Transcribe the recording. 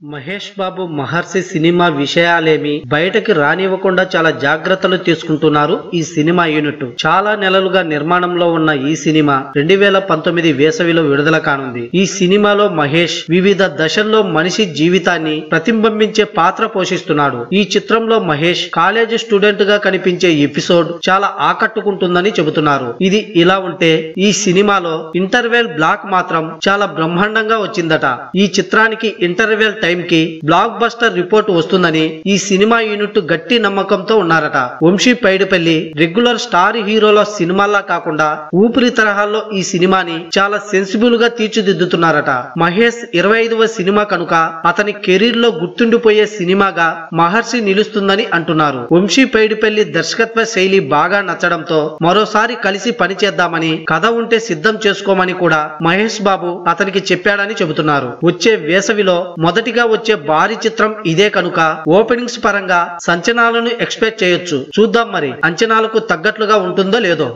మహేష్ బాబు మహర్షి cinema విషయాలేమి బయటకి రానివ్వకుండా చాలా జాగ్రత్తలు తీసుకుంటున్నారు ఈ సినిమా యూనిట్. చాలా నెలలుగా నిర్మాణంలో ఉన్న ఈ సినిమా 2019 వేసవిలో విడుదల కానుంది. ఈ సినిమాలో మహేష్ వివిధ దశల్లో మనిషి జీవితాన్ని ప్రతిబింబించే పాత్ర పోషిస్తున్నాడు. ఈ చిత్రంలో మహేష్ కాలేజీ స్టూడెంట్ గా కనిపించే ఎపిసోడ్ చాలా ఆకట్టుకుంటుందని చెబుతున్నారు. ఇది ఇలా ఉంటే ఈ సినిమాలో ఇంటర్వెల్ బ్లాక్ మాత్రం చాలా బ్రహ్మాండంగా వచ్చిందట. ఈ చిత్రానికి ఇంటర్వెల్ టైం కి బ్లాక్ బస్టర్ రిపోర్ట్ వస్తుందని ఈ సినిమా యూనిట్ గట్టి నమ్మకంతో ఉన్నారట. వంశీ పైడిపల్లి రెగ్యులర్ స్టార్ హీరోల సినిమాల్లా కాకుండా ఊపిరి తరహాల్లో ఈ సినిమాని చాలా సెన్సిబుల్ గా తీర్చిదిద్దుతున్నారట. మహేష్ 25వ సినిమా కనుక అతని కెరీర్ లో గుర్తుండిపోయే సినిమాగా మహర్షి నిలుస్తుందని అంటున్నారు. వంశీ పైడిపల్లి దర్శకత్వ శైలి బాగా నచ్చడంతో మరోసారి కలిసి పనిచేద్దామని, కథ ఉంటే సిద్ధం చేసుకోమని కూడా మహేష్ బాబు అతనికి చెప్పాడని చెబుతున్నారు. వచ్చే వేసవిలో మొదటిగా వచ్చే భారీ చిత్రం ఇదే కనుక ఓపెనింగ్స్ పరంగా సంచలనాలను ఎక్స్పెక్ట్ చేయొచ్చు. చూద్దాం మరి అంచనాలకు తగ్గట్లుగా ఉంటుందో లేదో.